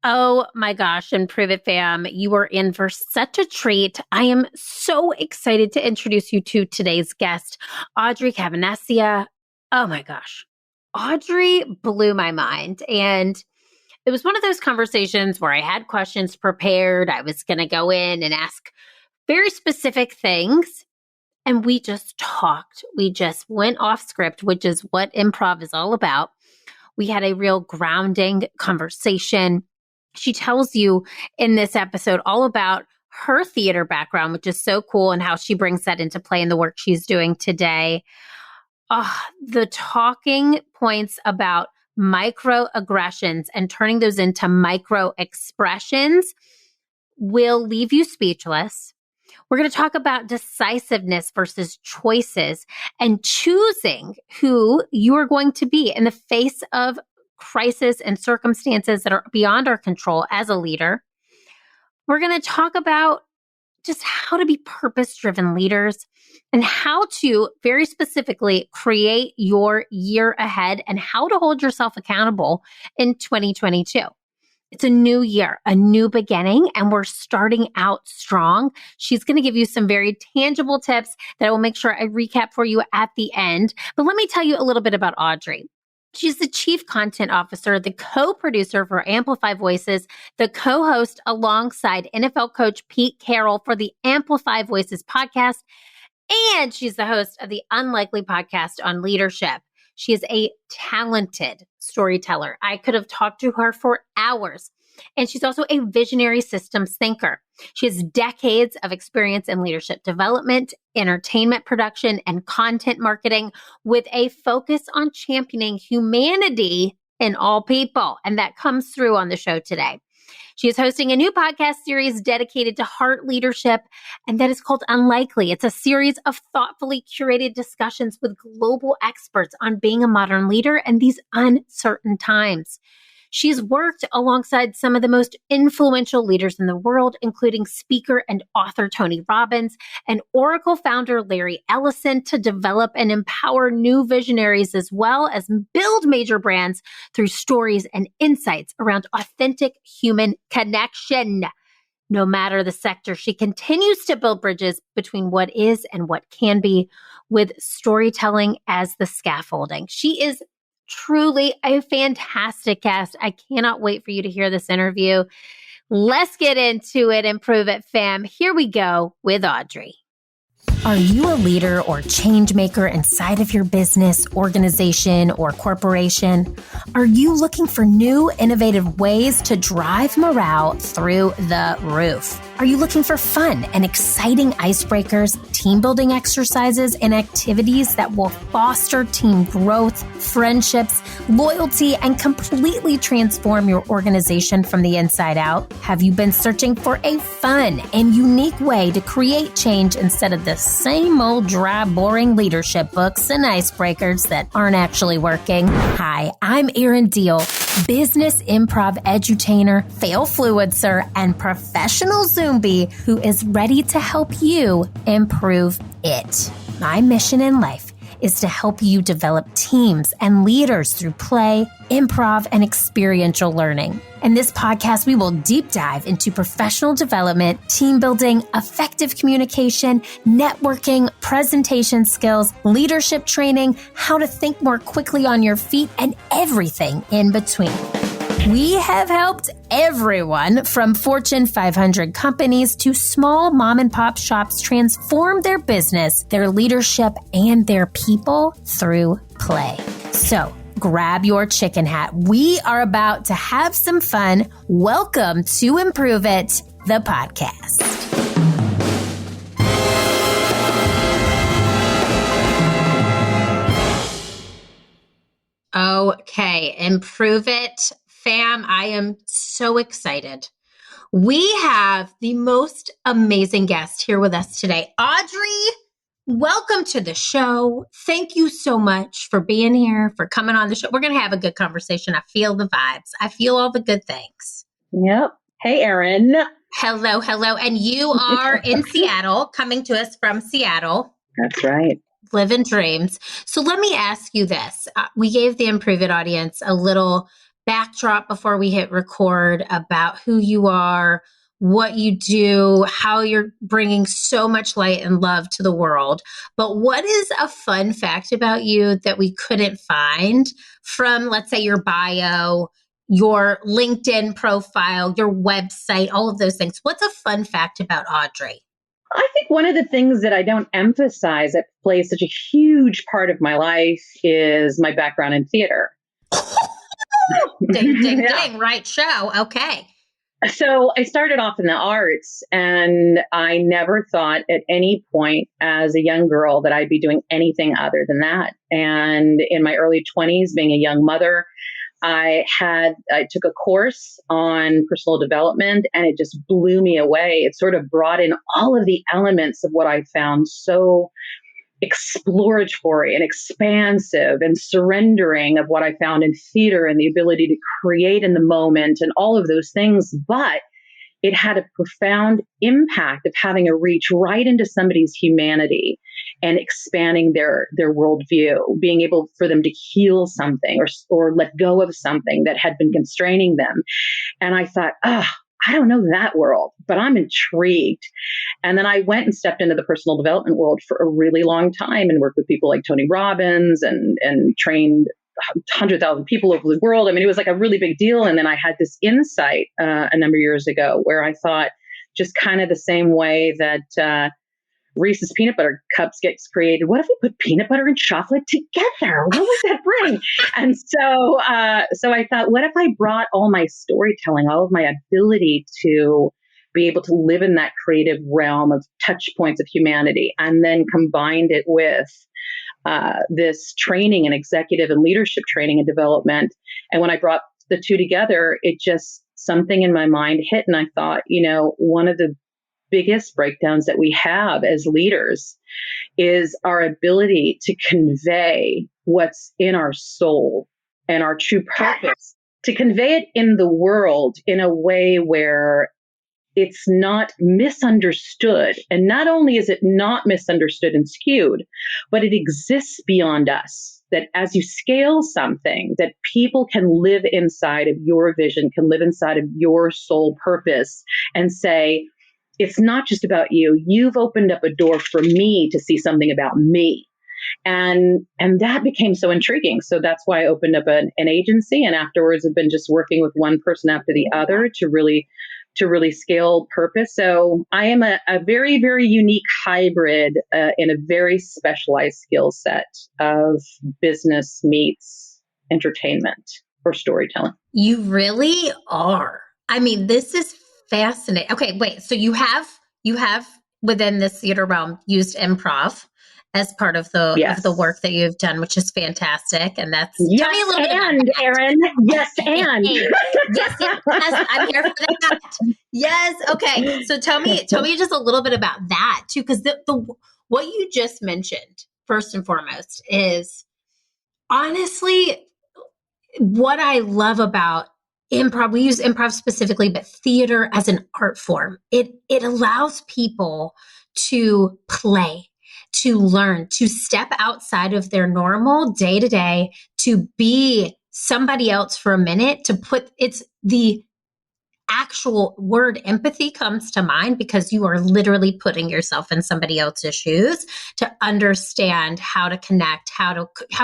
Oh my gosh, Improve It fam, you are in for such a treat. I am so excited to introduce you to today's guest, Audrey Cavenecia. Oh my gosh, Audrey blew my mind. And it was one of those conversations where I had questions prepared. I was going to go in and ask very specific things. And we just talked. We just went off script, which is what improv is all about. We had a real grounding conversation. She tells you in this episode all about her theater background, which is so cool, and how she brings that into play in the work she's doing today. The talking points about microaggressions and turning those into micro expressions will leave you speechless. We're going to talk about decisiveness versus choices and choosing who you are going to be in the face of crisis and circumstances that are beyond our control as a leader. We're going to talk about just how to be purpose-driven leaders and how to very specifically create your year ahead and how to hold yourself accountable in 2022. It's a new year, a new beginning, and we're starting out strong. She's going to give you some very tangible tips that I will make sure I recap for you at the end. But let me tell you a little bit about Audrey. She's the Chief Content Officer, the co-producer for Amplify Voices, the co-host alongside NFL coach Pete Carroll for the Amplify Voices podcast, and she's the host of the Unlikely podcast on leadership. She is a talented storyteller. I could have talked to her for hours. And she's also a visionary systems thinker. She has decades of experience in leadership development, entertainment production, and content marketing with a focus on championing humanity in all people. And that comes through on the show today. She is hosting a new podcast series dedicated to heart leadership, and that is called Unlikely. It's a series of thoughtfully curated discussions with global experts on being a modern leader in these uncertain times. She's worked alongside some of the most influential leaders in the world, including speaker and author Tony Robbins and Oracle founder Larry Ellison, to develop and empower new visionaries as well as build major brands through stories and insights around authentic human connection. No matter the sector, she continues to build bridges between what is and what can be, with storytelling as the scaffolding. She is truly a fantastic guest. I cannot wait for you to hear this interview. Let's get into it. Improve It fam. Here we go with Audrey. Are you a leader or change maker inside of your business, organization, or corporation? Are you looking for new, innovative ways to drive morale through the roof? Are you looking for fun and exciting icebreakers, team building exercises, and activities that will foster team growth, friendships, loyalty, and completely transform your organization from the inside out? Have you been searching for a fun and unique way to create change instead of the same old dry, boring leadership books and icebreakers that aren't actually working? Hi, I'm Erin Deal, business improv edutainer, fail fluencer, and professional Zombie who is ready to help you improve it. My mission in life is to help you develop teams and leaders through play, improv, and experiential learning. In this podcast, we will deep dive into professional development, team building, effective communication, networking, presentation skills, leadership training, how to think more quickly on your feet, and everything in between. We have helped everyone from Fortune 500 companies to small mom and pop shops transform their business, their leadership, and their people through play. So grab your chicken hat. We are about to have some fun. Welcome to Improve It, the podcast. Okay, Improve It. Fam, I am so excited. We have the most amazing guest here with us today. Audrey, welcome to the show. Thank you so much for being here, for coming on the show. We're going to have a good conversation. I feel the vibes. I feel all the good things. Yep. Hey, Erin. Hello, hello. And you are in Seattle, coming to us from Seattle. That's right. Living dreams. So let me ask you this. We gave the Improve It audience a little backdrop before we hit record about who you are, what you do, how you're bringing so much light and love to the world. But what is a fun fact about you that we couldn't find from, let's say, your bio, your LinkedIn profile, your website, all of those things? What's a fun fact about Audrey? I think one of the things that I don't emphasize that plays such a huge part of my life is my background in theater. Ding, ding, ding, right show. Okay. So I started off in the arts, and I never thought at any point as a young girl that I'd be doing anything other than that. And in my early 20s, being a young mother, I took a course on personal development, and it just blew me away. It sort of brought in all of the elements of what I found so exploratory and expansive and surrendering of what I found in theater and the ability to create in the moment and all of those things. But it had a profound impact of having a reach right into somebody's humanity and expanding their worldview, being able for them to heal something or let go of something that had been constraining them. And I thought, I don't know that world, but I'm intrigued. And then I went and stepped into the personal development world for a really long time and worked with people like Tony Robbins and trained 100,000 people over the world. I mean, it was like a really big deal. And then I had this insight a number of years ago where I thought, just kind of the same way that Reese's peanut butter cups gets created. What if we put peanut butter and chocolate together? What would that bring? And so I thought, what if I brought all my storytelling, all of my ability to be able to live in that creative realm of touch points of humanity, and then combined it with this training and executive and leadership training and development. And when I brought the two together, it just, something in my mind hit. And I thought, one of the biggest breakdowns that we have as leaders is our ability to convey what's in our soul and our true purpose, to convey it in the world in a way where it's not misunderstood. And not only is it not misunderstood and skewed, but it exists beyond us. That as you scale something, that people can live inside of your vision, can live inside of your soul purpose and say, it's not just about you. You've opened up a door for me to see something about me. And that became so intriguing. So that's why I opened up an agency. And afterwards I've been just working with one person after the other to really scale purpose. So I am a very, very unique hybrid in a very specialized skill set of business meets entertainment or storytelling. You really are. I mean, this is fascinating. Okay, wait. So you have within this theater realm used improv as part of the work that you've done, which is fantastic. And that's yes, tell me a little bit and about that. Erin, yes, and yes, I'm here for that. Yes, okay. So tell me just a little bit about that too, because the what you just mentioned first and foremost is honestly what I love about improv. We use improv specifically, but theater as an art form. It allows people to play, to learn, to step outside of their normal day-to-day, to be somebody else for a minute, it's the actual word empathy comes to mind because you are literally putting yourself in somebody else's shoes to understand how to connect, how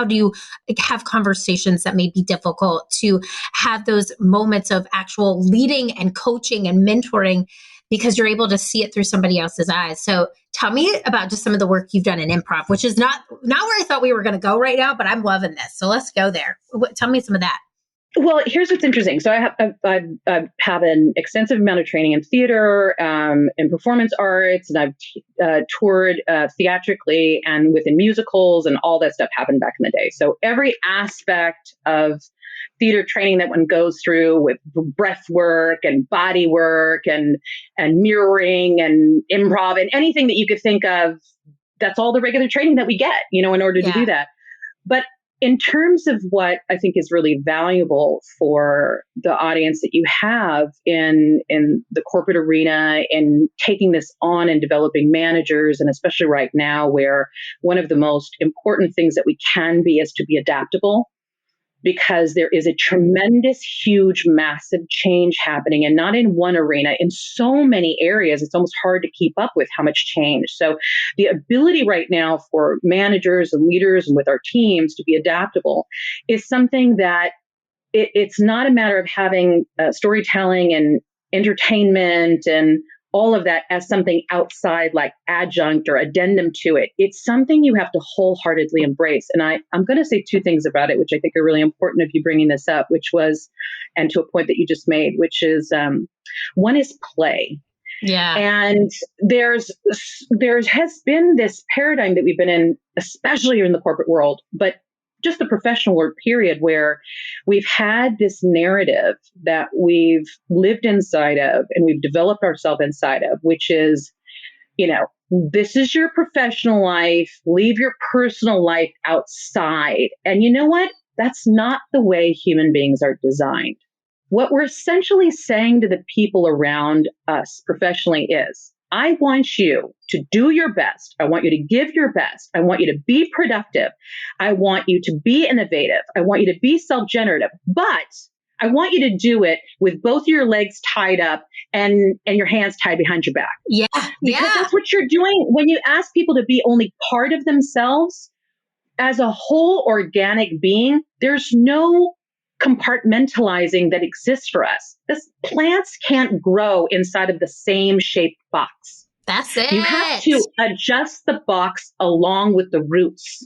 do you have conversations that may be difficult, to have those moments of actual leading and coaching and mentoring because you're able to see it through somebody else's eyes. So tell me about just some of the work you've done in improv, which is not where I thought we were going to go right now, but I'm loving this. So let's go there. Tell me some of that. Well, here's what's interesting. So I have an extensive amount of training in theater, in performance arts, and I've toured theatrically and within musicals, and all that stuff happened back in the day. So every aspect of theater training that one goes through with breath work and body work and mirroring and improv and anything that you could think of, that's all the regular training that we get, in order to do that. But in terms of what I think is really valuable for the audience that you have in the corporate arena and taking this on and developing managers, and especially right now where one of the most important things that we can be is to be adaptable. because there is a tremendous, huge, massive change happening, and not in one arena, in so many areas. It's almost hard to keep up with how much change. So the ability right now for managers and leaders and with our teams to be adaptable is something that it's not a matter of having storytelling and entertainment and all of that as something outside, like adjunct or addendum to it. It's something you have to wholeheartedly embrace. And I'm going to say two things about it, which I think are really important of you bringing this up, which was, and to a point that you just made, which is one is play. Yeah. And there has been this paradigm that we've been in, especially in the corporate world, but just the professional world period, where we've had this narrative that we've lived inside of and we've developed ourselves inside of, which is, this is your professional life, leave your personal life outside. And you know what? That's not the way human beings are designed. What we're essentially saying to the people around us professionally is, I want you to do your best. I want you to give your best. I want you to be productive. I want you to be innovative. I want you to be self-generative. But I want you to do it with both your legs tied up and your hands tied behind your back. Yeah. Because that's what you're doing when you ask people to be only part of themselves. As a whole organic being, there's no compartmentalizing that exists for us. Plants can't grow inside of the same shaped box. That's it. You have to adjust the box along with the roots.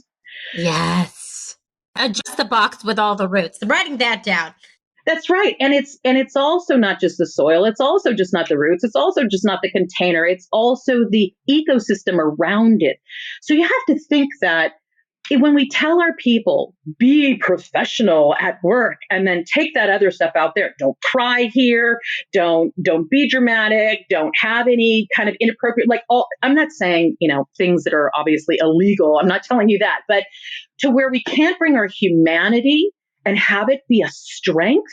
Yes. Adjust the box with all the roots. I'm writing that down. That's right. And it's also not just the soil. It's also just not the roots. It's also just not the container. It's also the ecosystem around it. So you have to think that when we tell our people, be professional at work, and then take that other stuff out there, don't cry here, don't be dramatic, don't have any kind of inappropriate, I'm not saying, things that are obviously illegal. I'm not telling you that, but to where we can't bring our humanity and have it be a strength,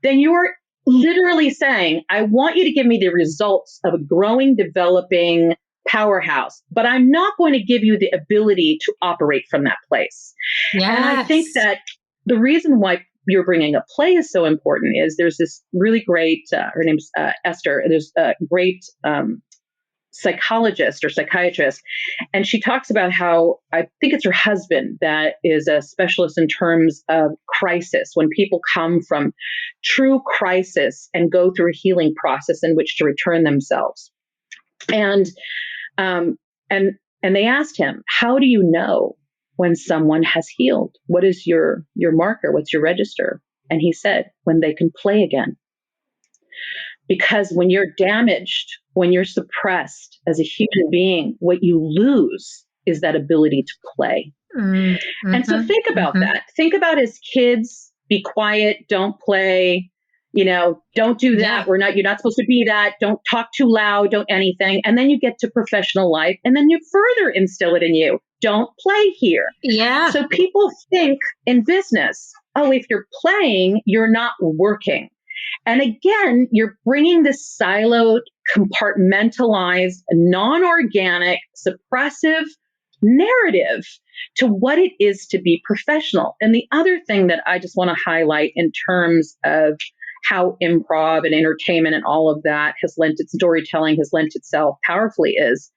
then you're literally saying, I want you to give me the results of a growing, developing powerhouse, but I'm not going to give you the ability to operate from that place. Yes. And I think that the reason why you're bringing up play is so important is there's this really great, her name's Esther, there's a great psychologist or psychiatrist, and she talks about how, I think it's her husband that is a specialist in terms of crisis, when people come from true crisis and go through a healing process in which to return themselves. And they asked him, how do you know when someone has healed? What is your marker? What's your register? And he said, when they can play again. Because when you're damaged, when you're suppressed as a human being, what you lose is that ability to play. Mm-hmm. And so think about that. Think about as kids, be quiet, don't play. Don't do that. Yeah. You're not supposed to be that. Don't talk too loud. Don't anything. And then you get to professional life and then you further instill it in you. Don't play here. Yeah. So people think in business, if you're playing, you're not working. And again, you're bringing this siloed, compartmentalized, non-organic, suppressive narrative to what it is to be professional. And the other thing that I just want to highlight in terms of how improv and entertainment and all of that storytelling has lent itself powerfully is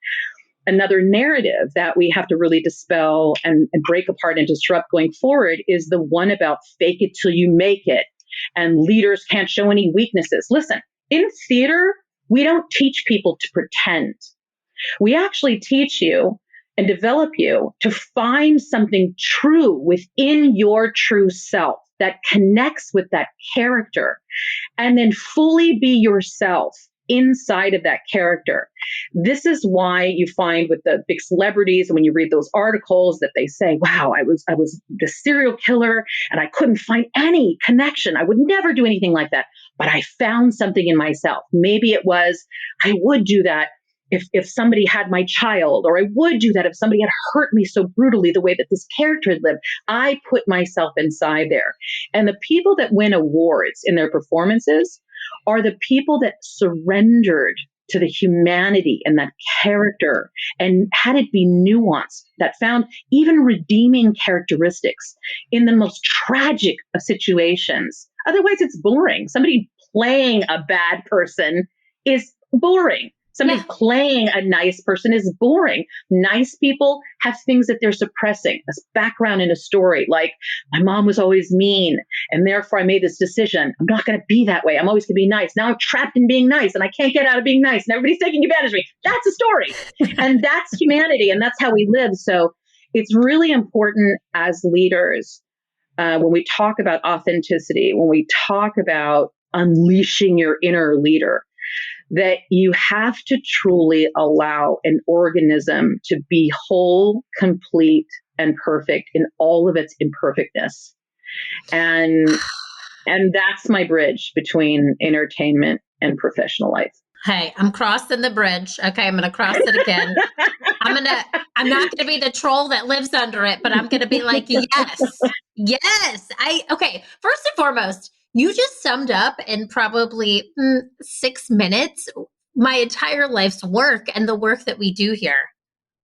another narrative that we have to really dispel and break apart and disrupt going forward is the one about fake it till you make it. And leaders can't show any weaknesses. Listen, in theater, we don't teach people to pretend. We actually teach you and develop you to find something true within your true self that connects with that character, and then fully be yourself inside of that character. This is why you find with the big celebrities, and when you read those articles that they say, wow, I was the serial killer and I couldn't find any connection. I would never do anything like that, but I found something in myself. Maybe it was, I would do that if somebody had my child, or I would do that if somebody had hurt me so brutally the way that this character had lived. I put myself inside there. And the people that win awards in their performances are the people that surrendered to the humanity and that character and had it be nuanced, that found even redeeming characteristics in the most tragic of situations. Otherwise, it's boring. Somebody playing a bad person is boring. Somebody playing a nice person is boring. Nice people have things that they're suppressing, a background in a story, like my mom was always mean, and therefore I made this decision. I'm not going to be that way. I'm always going to be nice. Now I'm trapped in being nice, and I can't get out of being nice, and everybody's taking advantage of me. That's a story. And that's humanity, and that's how we live. So it's really important as leaders, when we talk about authenticity, when we talk about unleashing your inner leader, that you have to truly allow an organism to be whole, complete, and perfect in all of its imperfectness. And that's my bridge between entertainment and professional life. Hey, I'm crossing the bridge. Okay, I'm going to cross it again. I'm not going to be the troll that lives under it, but I'm going to be like, yes. Okay, first and foremost, you just summed up in probably 6 minutes my entire life's work and the work that we do here.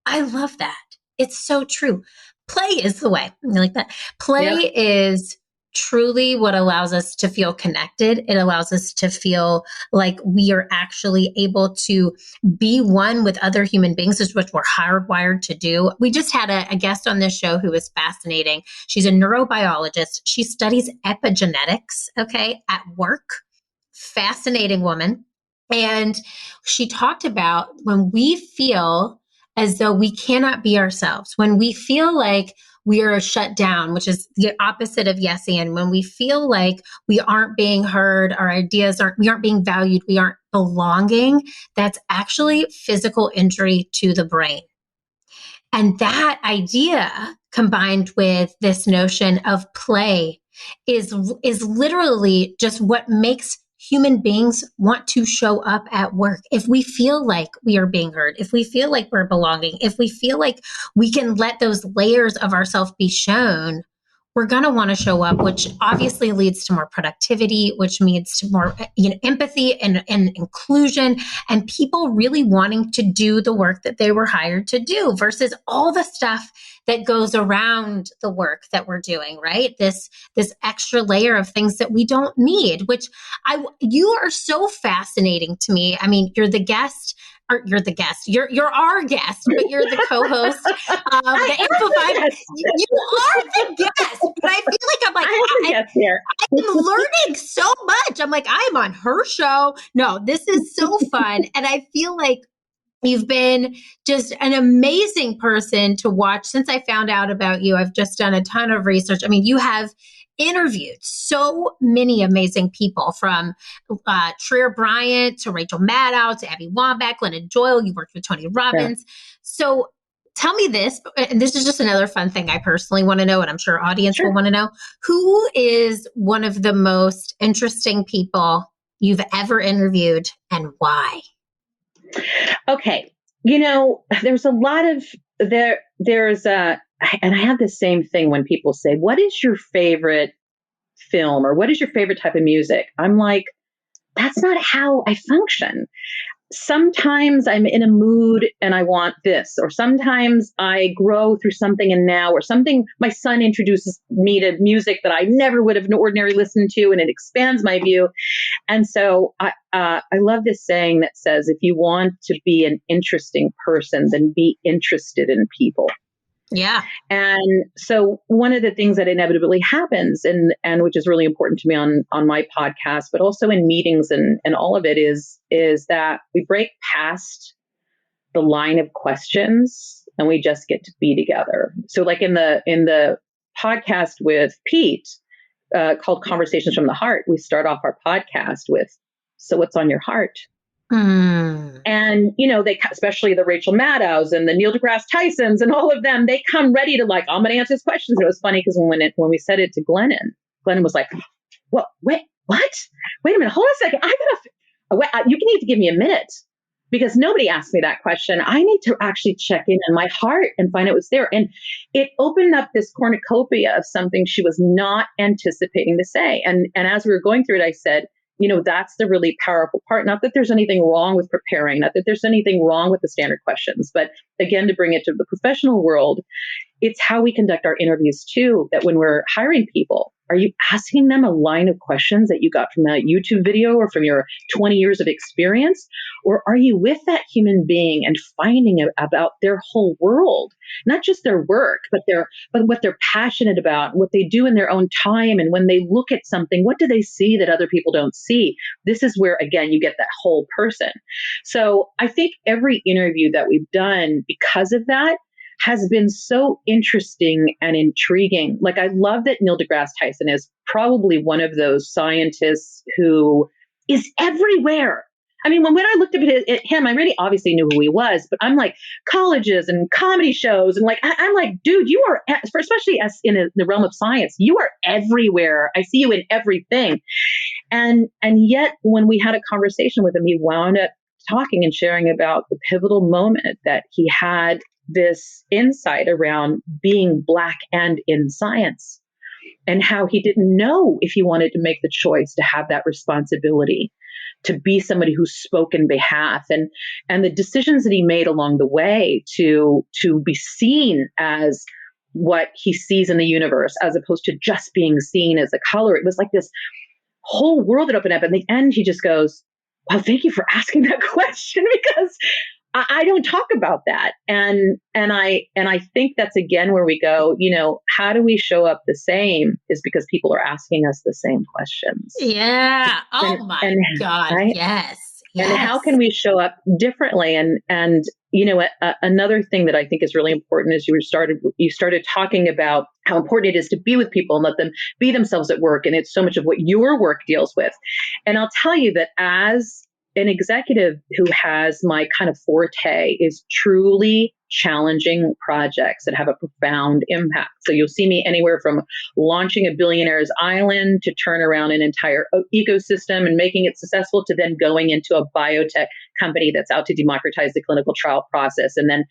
I love that. It's so true. Play is the way. I like that. Play is truly what allows us to feel connected. It allows us to feel like we are actually able to be one with other human beings, is what we're hardwired to do. We just had a guest on this show who is fascinating. She's a neurobiologist. She studies epigenetics, at work. Fascinating woman. And she talked about when we feel as though we cannot be ourselves, when we feel like we are shut down, which is the opposite of yes and, when we feel like we aren't being heard, our ideas we aren't being valued, we aren't belonging, that's actually physical injury to the brain. And that idea combined with this notion of play is literally just what makes human beings want to show up at work. If we feel like we are being heard, if we feel like we're belonging, if we feel like we can let those layers of ourselves be shown, we're going to want to show up, which obviously leads to more productivity, which leads to more empathy and inclusion, and people really wanting to do the work that they were hired to do versus all the stuff that goes around the work that we're doing, right? This extra layer of things that we don't need, which you are so fascinating to me. I mean, you're the guest. Or you're the guest. You're our guest, but you're the co-host of the Amplify. You are the guest, but I feel like I'm learning so much. I'm like, I'm on her show. No, this is so fun, and I feel like you've been just an amazing person to watch since I found out about you. I've just done a ton of research. I mean, you have interviewed so many amazing people, from Trier Bryant to Rachel Maddow to Abby Wambach, Glennon Doyle. You worked with Tony Robbins. Yeah. So tell me this, and this is just another fun thing I personally want to know, and I'm sure our audience will want to know. Who is one of the most interesting people you've ever interviewed, and why? Okay. There's a lot of and I have the same thing when people say, what is your favorite film or what is your favorite type of music? I'm like, that's not how I function. Sometimes I'm in a mood and I want this, or sometimes I grow through something and now, or something, my son introduces me to music that I never would have ordinarily listened to, and it expands my view. And so I love this saying that says, if you want to be an interesting person, then be interested in people. Yeah. And so one of the things that inevitably happens, and which is really important to me on my podcast, but also in meetings and all of it, is that we break past the line of questions and we just get to be together. So like in the podcast with Pete, called Conversations from the Heart, we start off our podcast with, so what's on your heart? And, they, especially the Rachel Maddows and the Neil deGrasse Tysons and all of them, they come ready to like, I'm going to answer his questions. And it was funny because when we said it to Glennon was like, what? Wait a minute. Hold on a second. You need to give me a minute, because nobody asked me that question. I need to actually check in on my heart and find out what's there. And it opened up this cornucopia of something she was not anticipating to say. And as we were going through it, I said, that's the really powerful part. Not that there's anything wrong with preparing, not that there's anything wrong with the standard questions, but again, to bring it to the professional world, it's how we conduct our interviews too, that when we're hiring people, are you asking them a line of questions that you got from a YouTube video or from your 20 years of experience? Or are you with that human being and finding out about their whole world, not just their work, but what they're passionate about, what they do in their own time. And when they look at something, what do they see that other people don't see? This is where, again, you get that whole person. So I think every interview that we've done because of that has been so interesting and intriguing. Like, I love that Neil deGrasse Tyson is probably one of those scientists who is everywhere. I mean, when I looked at him, I really obviously knew who he was, but I'm like, colleges and comedy shows. And like, I'm like, dude, you are, especially as in the realm of science, you are everywhere. I see you in everything. And yet when we had a conversation with him, he wound up talking and sharing about the pivotal moment that he had this insight around being Black and in science, and how he didn't know if he wanted to make the choice to have that responsibility, to be somebody who spoke in behalf, and the decisions that he made along the way to be seen as what he sees in the universe, as opposed to just being seen as a color. It was like this whole world that opened up. In the end, he just goes, well, thank you for asking that question, because I don't talk about that. And I think that's again where we go, how do we show up the same is because people are asking us the same questions. Yeah. Oh my God. Right? Yes. And how can we show up differently? And another thing that I think is really important is you started talking about how important it is to be with people and let them be themselves at work. And it's so much of what your work deals with. And I'll tell you that as an executive who has my kind of forte is truly challenging projects that have a profound impact. So you'll see me anywhere from launching a billionaire's island to turn around an entire ecosystem and making it successful, to then going into a biotech company that's out to democratize the clinical trial process. And then,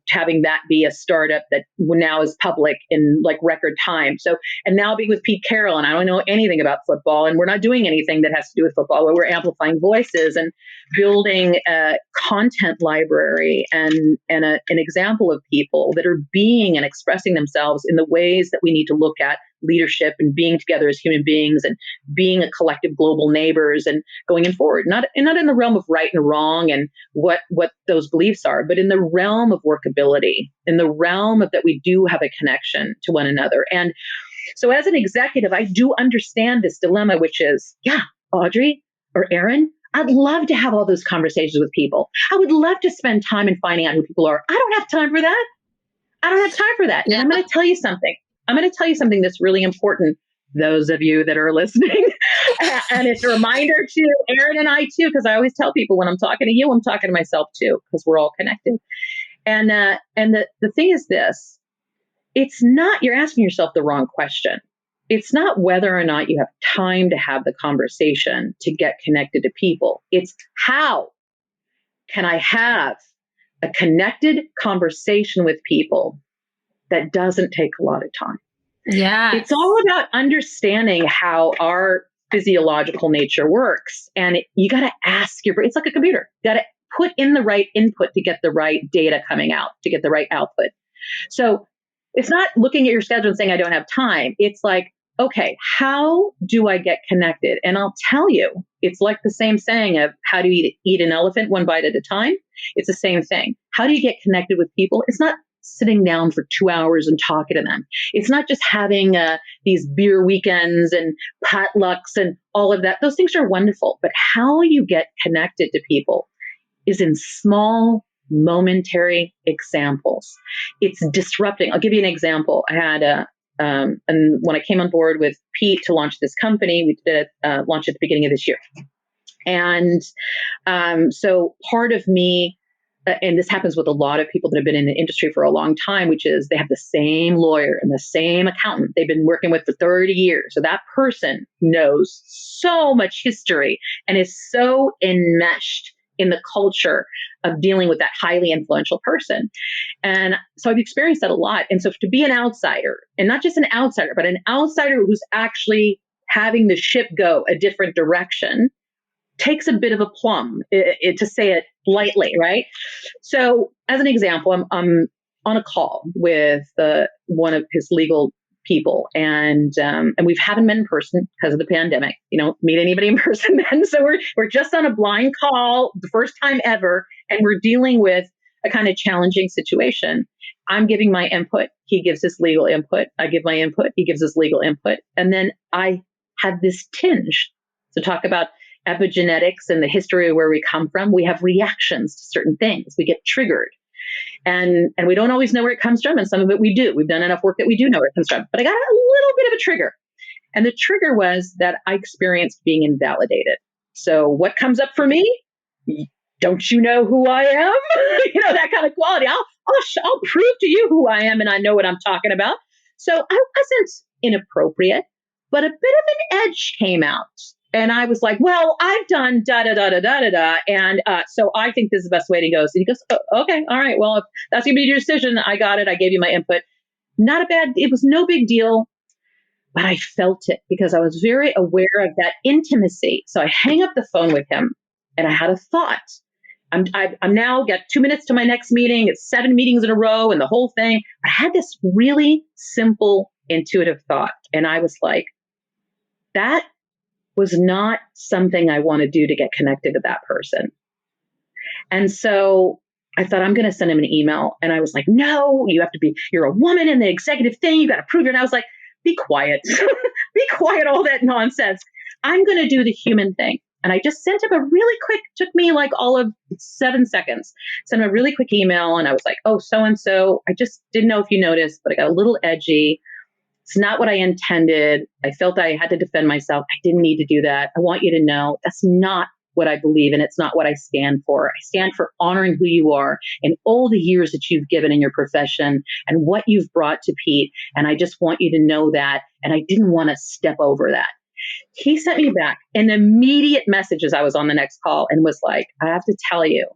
having that be a startup that now is public in like record time. So, and now being with Pete Carroll, and I don't know anything about football, and we're not doing anything that has to do with football, where we're amplifying voices and building a content library and an example of people that are being and expressing themselves in the ways that we need to look at leadership and being together as human beings and being a collective global neighbors and going in forward, not in the realm of right and wrong and what those beliefs are, but in the realm of workability, in the realm of that we do have a connection to one another. And so as an executive, I do understand this dilemma, which is, Audrey or Aaron, I'd love to have all those conversations with people. I would love to spend time in finding out who people are. I don't have time for that. And I'm going to tell you something. That's really important, those of you that are listening. And it's a reminder to Aaron and I too, because I always tell people when I'm talking to you, I'm talking to myself too, because we're all connected. And the thing is this, it's not, you're asking yourself the wrong question. It's not whether or not you have time to have the conversation to get connected to people. It's how can I have a connected conversation with people that doesn't take a lot of time. Yeah. It's all about understanding how our physiological nature works. And you got to ask your brain, it's like a computer. You got to put in the right input to get the right data coming out, to get the right output. So it's not looking at your schedule and saying, I don't have time. It's like, okay, how do I get connected? And I'll tell you, it's like the same saying of how do you eat an elephant one bite at a time? It's the same thing. How do you get connected with people? It's not sitting down for 2 hours and talking to them. It's not just having these beer weekends and potlucks and all of that. Those things are wonderful. But how you get connected to people is in small, momentary examples. It's disrupting. I'll give you an example. I had and when I came on board with Pete to launch this company, we did launch at the beginning of this year. And so part of me, and this happens with a lot of people that have been in the industry for a long time, which is they have the same lawyer and the same accountant they've been working with for 30 years. So that person knows so much history and is so enmeshed in the culture of dealing with that highly influential person. And so I've experienced that a lot. And so to be an outsider, and not just an outsider, but an outsider who's actually having the ship go a different direction takes a bit of a plum, to say it lightly, right? So as an example, I'm on a call with one of his legal people, and we haven't met in person because of the pandemic. You don't meet anybody in person then, so we're just on a blind call, the first time ever, and we're dealing with a kind of challenging situation. I'm giving my input, he gives his legal input, I give my input, he gives his legal input, and then I have this tinge to talk about epigenetics and the history of where we come from. We have reactions to certain things. We get triggered. And we don't always know where it comes from. And some of it we do. We've done enough work that we do know where it comes from. But I got a little bit of a trigger. And the trigger was that I experienced being invalidated. So what comes up for me? Don't you know who I am? That kind of quality. I'll prove to you who I am, and I know what I'm talking about. So I wasn't inappropriate, but a bit of an edge came out. And I was like, well, I've done da-da-da-da-da-da-da. And so I think this is the best way to go. So he goes, oh, okay, all right. Well, if that's going to be your decision, I got it. I gave you my input. It was no big deal, but I felt it because I was very aware of that intimacy. So I hang up the phone with him and I had a thought. I'm now got 2 minutes to my next meeting. It's 7 meetings in a row and the whole thing. I had this really simple, intuitive thought. And I was like, that was not something I want to do to get connected to that person. And so I thought, I'm going to send him an email. And I was like, no, you're a woman in the executive thing. You got to prove it. And I was like, be quiet, be quiet, all that nonsense. I'm going to do the human thing. And I just sent him a really quick, took me like all of 7 seconds, sent him a really quick email. And I was like, oh, so-and-so, I just didn't know if you noticed, but I got a little edgy. It's not what I intended. I felt I had to defend myself. I didn't need to do that. I want you to know that's not what I believe, and it's not what I stand for. I stand for honoring who you are and all the years that you've given in your profession and what you've brought to Pete. And I just want you to know that. And I didn't want to step over that. He sent me back an immediate message as I was on the next call and was like, I have to tell you,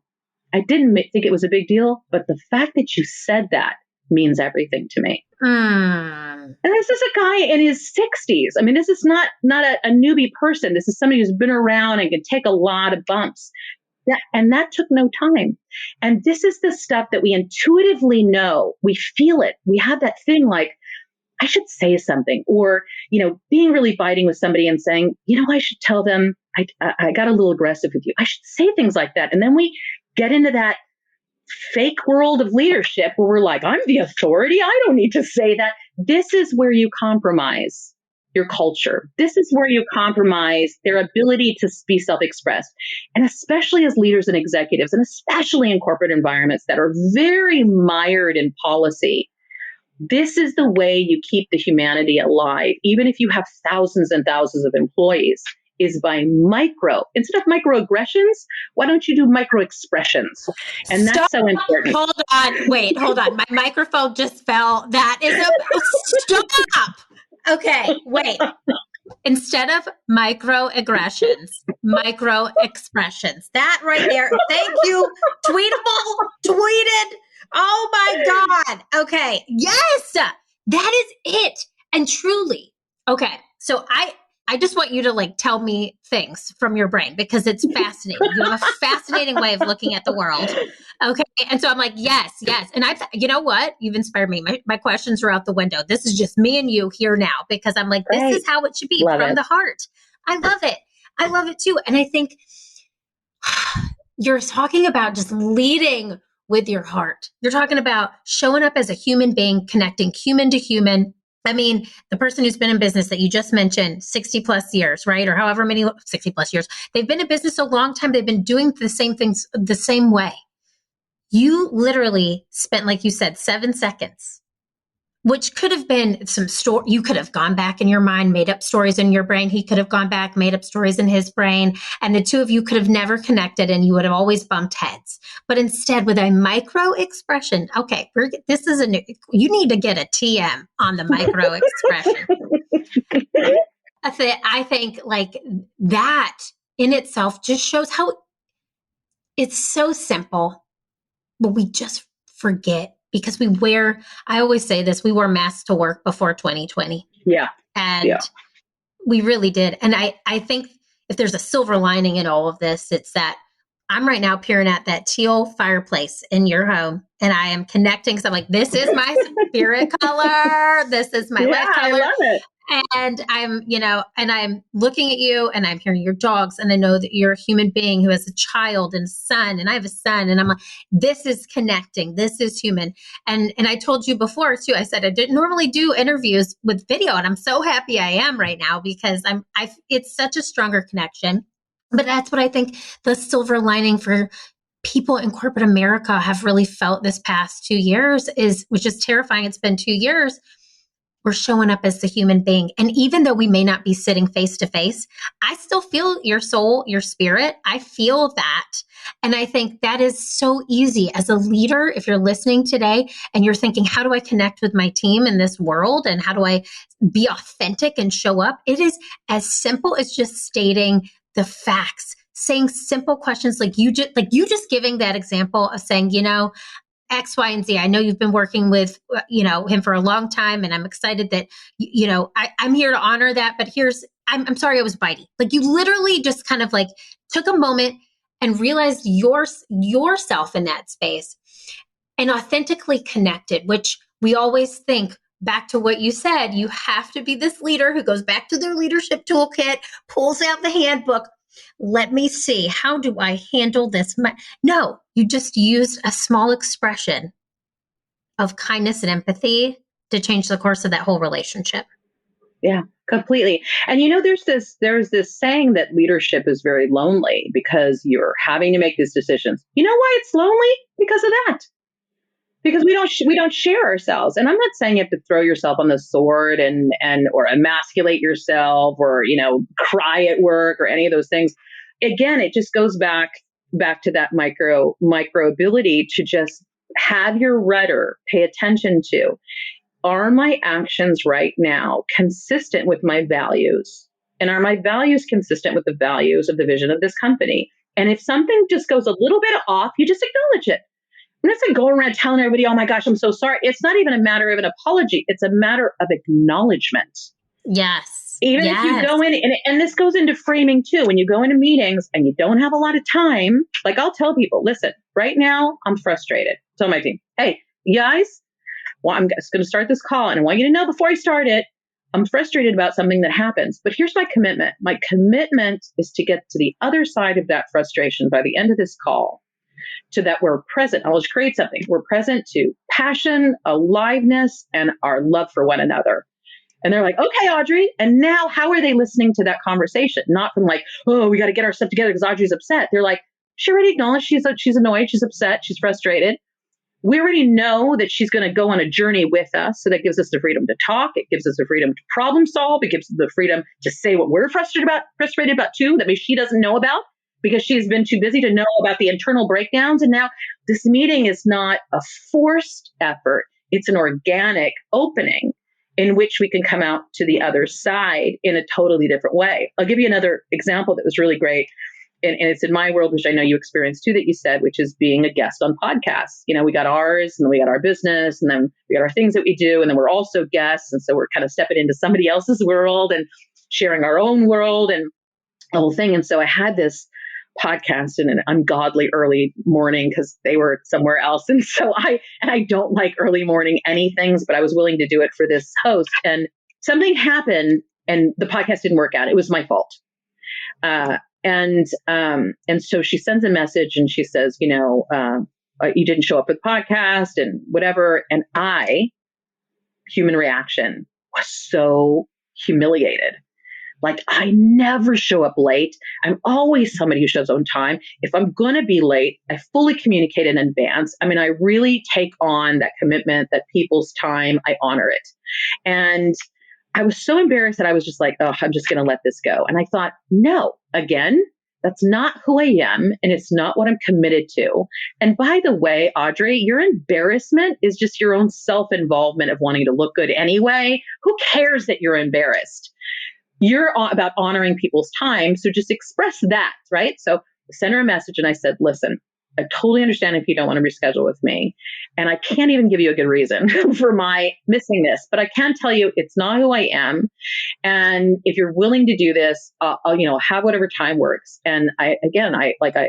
I didn't think it was a big deal, but the fact that you said that means everything to me. And this is a guy in his 60s. I mean, this is not a newbie person. This is somebody who's been around and can take a lot of bumps. And that took no time. And this is the stuff that we intuitively know. We feel it. We have that thing like, I should say something, or, being really biting with somebody and saying, I should tell them I got a little aggressive with you. I should say things like that. And then we get into that fake world of leadership where we're like, I'm the authority. I don't need to say that. This is where you compromise your culture. This is where you compromise their ability to be self-expressed. And especially as leaders and executives, and especially in corporate environments that are very mired in policy, this is the way you keep the humanity alive, even if you have thousands and thousands of employees, is by instead of microaggressions, why don't you do micro expressions? And that's so important. Hold on. My microphone just fell. That is stop. Okay, wait. Instead of microaggressions, micro expressions. That right there. Thank you. Tweeted. Oh my God. Okay. Yes, that is it. And truly. Okay. So I just want you to tell me things from your brain because it's fascinating. You have a fascinating way of looking at the world. Okay. And so I'm like, yes. And you know what? You've inspired me. My questions are out the window. This is just me and you here now because I'm like, this is how it should be from the heart. I love it. I love it too. And I think you're talking about just leading with your heart. You're talking about showing up as a human being, connecting human to human. I mean, the person who's been in business that you just mentioned, 60 plus years, right? Or however many, 60 plus years, they've been in business a long time. They've been doing the same things the same way. You literally spent, like you said, 7 seconds, which could have been some story. You could have gone back in your mind, made up stories in your brain. He could have gone back, made up stories in his brain. And the two of you could have never connected and you would have always bumped heads. But instead with a micro expression, okay, you need to get a TM on the micro expression. I think that in itself just shows how it's so simple, but we just forget. Because I always say this, we wore masks to work before 2020. Yeah. And We really did. And I think if there's a silver lining in all of this, it's that I'm right now peering at that teal fireplace in your home, and I am connecting. So I'm like, this is my spirit color. This is my life color. I love it. And I'm, and I'm looking at you and I'm hearing your dogs. And I know that you're a human being who has a child and a son. And I have a son. And I'm like, this is connecting. This is human. And I told you before too, I said, I didn't normally do interviews with video. And I'm so happy I am right now because it's such a stronger connection. But that's what I think the silver lining for people in corporate America have really felt this past 2 years which is terrifying. It's been 2 years. We're showing up as the human being. And even though we may not be sitting face to face, I still feel your soul, your spirit. I feel that. And I think that is so easy as a leader. If you're listening today and you're thinking, how do I connect with my team in this world? And how do I be authentic and show up? It is as simple as just stating the facts, saying simple questions like you just giving that example of saying, X, Y, and Z. I know you've been working with, him for a long time, and I'm excited that, I'm here to honor that. But I'm sorry I was bitey. Like you literally just kind of like took a moment and realized yourself in that space and authentically connected, which we always think back to what you said. You have to be this leader who goes back to their leadership toolkit, pulls out the handbook. Let me see. How do I handle this? No, you just used a small expression of kindness and empathy to change the course of that whole relationship. Yeah, completely. And there's this saying that leadership is very lonely because you're having to make these decisions. You know why it's lonely? Because of that. Because we don't share ourselves. And I'm not saying you have to throw yourself on the sword and or emasculate yourself or, cry at work or any of those things. Again, it just goes back to that micro ability to just have your rudder pay attention to, are my actions right now consistent with my values? And are my values consistent with the values of the vision of this company? And if something just goes a little bit off, you just acknowledge it. I'm not going to go around telling everybody, oh my gosh, I'm so sorry. It's not even a matter of an apology. It's a matter of acknowledgement. Yes. Even if you go in, and this goes into framing too, when you go into meetings and you don't have a lot of time, like I'll tell people, listen, right now I'm frustrated. Tell my team, hey, you guys, well, I'm just going to start this call. And I want you to know before I start it, I'm frustrated about something that happens. But here's my commitment. My commitment is to get to the other side of that frustration by the end of this call. To that we're present. I'll just create something. We're present to passion, aliveness, and our love for one another. And they're like, okay, Audrey. And now how are they listening to that conversation? Not from like, oh, we got to get our stuff together because Audrey's upset. They're like, she already acknowledged she's annoyed, she's upset, she's frustrated. We already know that she's going to go on a journey with us. So that gives us the freedom to talk. It gives us the freedom to problem solve. It gives us the freedom to say what we're frustrated about too, that maybe she doesn't know about, because she's been too busy to know about the internal breakdowns. And now this meeting is not a forced effort. It's an organic opening in which we can come out to the other side in a totally different way. I'll give you another example that was really great. And it's in my world, which I know you experienced too, that you said, which is being a guest on podcasts. We got ours, and then we got our business, and then we got our things that we do. And then we're also guests. And so we're kind of stepping into somebody else's world and sharing our own world and the whole thing. And so I had this podcast in an ungodly early morning because they were somewhere else. And so I don't like early morning anythings, but I was willing to do it for this host. And something happened and the podcast didn't work out. It was my fault. And so she sends a message and she says, you didn't show up for the podcast and whatever. And human reaction, was so humiliated. Like, I never show up late. I'm always somebody who shows up on time. If I'm going to be late, I fully communicate in advance. I mean, I really take on that commitment, that people's time, I honor it. And I was so embarrassed that I was just like, oh, I'm just going to let this go. And I thought, no, again, that's not who I am. And it's not what I'm committed to. And by the way, Audrey, your embarrassment is just your own self-involvement of wanting to look good anyway. Who cares that you're embarrassed? You're about honoring people's time. So just express that, right? So I sent her a message and I said, listen, I totally understand if you don't want to reschedule with me. And I can't even give you a good reason for my missing this, but I can tell you it's not who I am. And if you're willing to do this, I'll, have whatever time works. And I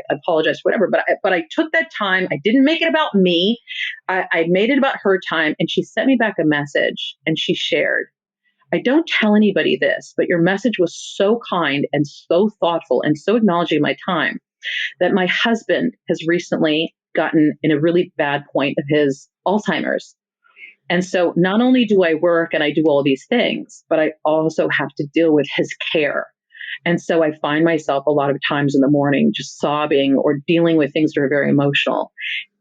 apologize for whatever, but I took that time. I didn't make it about me. I made it about her time. And she sent me back a message and she shared, I don't tell anybody this, but your message was so kind and so thoughtful and so acknowledging my time that my husband has recently gotten in a really bad point of his Alzheimer's. And so not only do I work and I do all these things, but I also have to deal with his care. And so I find myself a lot of times in the morning just sobbing or dealing with things that are very emotional.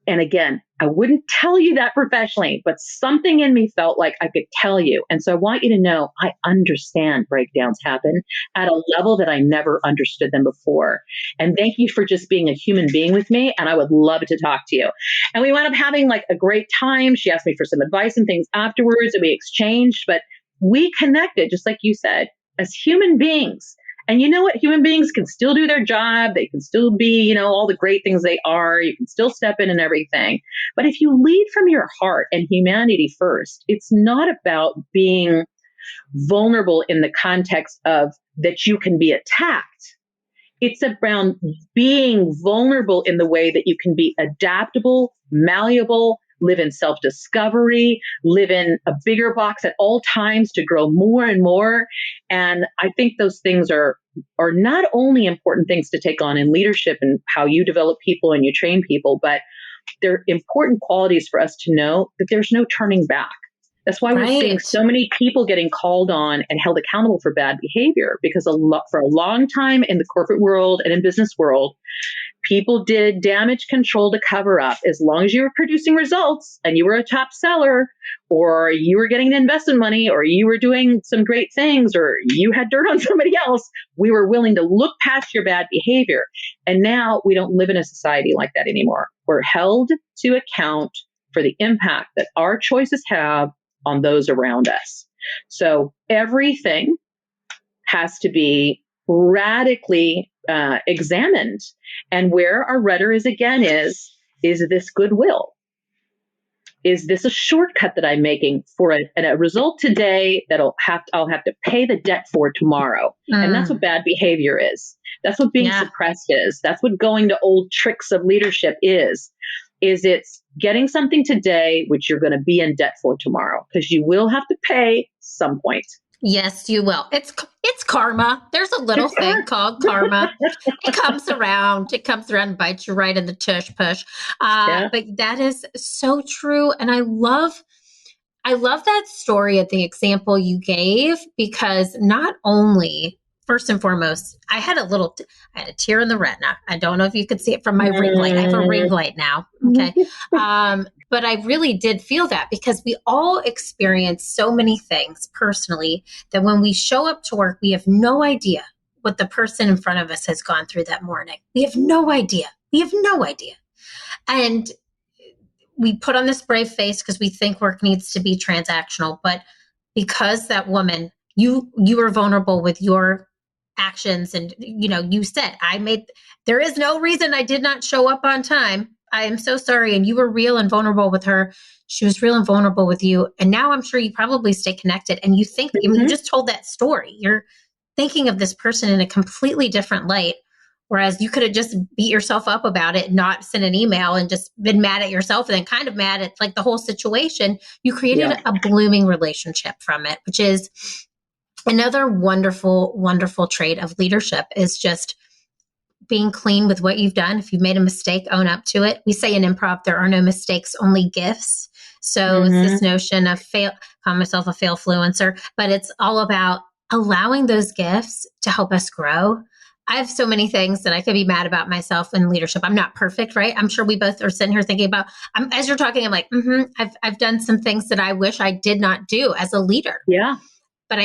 And again, I wouldn't tell you that professionally, but something in me felt like I could tell you. And so I want you to know I understand breakdowns happen at a level that I never understood them before. And thank you for just being a human being with me. And I would love to talk to you. And we wound up having like a great time. She asked me for some advice and things afterwards, and we exchanged, but we connected, just like you said, as human beings. And you know what? Human beings can still do their job. They can still be, all the great things they are. You can still step in and everything. But if you lead from your heart and humanity first, it's not about being vulnerable in the context of that you can be attacked. It's about being vulnerable in the way that you can be adaptable, malleable, live in self-discovery, live in a bigger box at all times to grow more and more. And I think those things are not only important things to take on in leadership and how you develop people and you train people, but they're important qualities for us to know that there's no turning back. That's why we're seeing so many people getting called on and held accountable for bad behavior, because for a long time in the corporate world and in business world, people did damage control to cover up. As long as you were producing results and you were a top seller, or you were getting investment money, or you were doing some great things, or you had dirt on somebody else, we were willing to look past your bad behavior. And now we don't live in a society like that anymore. We're held to account for the impact that our choices have on those around us. So everything has to be radically examined. And where our rudder is again is this goodwill? Is this a shortcut that I'm making for a result today that I'll have to pay the debt for tomorrow? And that's what bad behavior is. That's what being suppressed is. That's what going to old tricks of leadership is it's getting something today, which you're going to be in debt for tomorrow, because you will have to pay some point. Yes, you will. It's karma. There's a little thing called karma. It comes around and bites you right in the tush push. But that is so true. And I love that story of the example you gave, because not only, first and foremost, I had a tear in the retina. I don't know if you could see it from my ring light. I have a ring light now. Okay. But I really did feel that, because we all experience so many things personally that when we show up to work, we have no idea what the person in front of us has gone through that morning. We have no idea. And we put on this brave face because we think work needs to be transactional. But because that woman, you were vulnerable with your actions, and you said, there is no reason I did not show up on time. I am so sorry. And you were real and vulnerable with her. She was real and vulnerable with you. And now I'm sure you probably stay connected. And you think, you just told that story. You're thinking of this person in a completely different light. Whereas you could have just beat yourself up about it, not sent an email and just been mad at yourself and then kind of mad at like the whole situation. You created a blooming relationship from it, which is another wonderful, wonderful trait of leadership, is just being clean with what you've done. If you've made a mistake, own up to it. We say in improv, there are no mistakes, only gifts. So it's this notion of call myself a fail-fluencer, but it's all about allowing those gifts to help us grow. I have so many things that I could be mad about myself in leadership. I'm not perfect, right? I'm sure we both are sitting here thinking about, as you're talking, I'm like, I've done some things that I wish I did not do as a leader. Yeah. But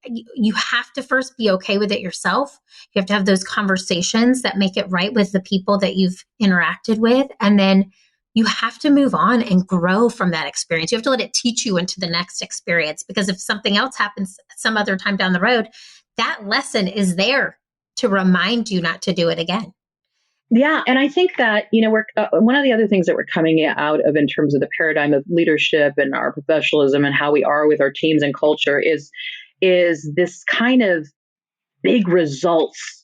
you have to first be okay with it yourself. You have to have those conversations that make it right with the people that you've interacted with. And then you have to move on and grow from that experience. You have to let it teach you into the next experience, because if something else happens some other time down the road, that lesson is there to remind you not to do it again. Yeah. And I think that, we're one of the other things that we're coming out of in terms of the paradigm of leadership and our professionalism and how we are with our teams and culture is this kind of big results.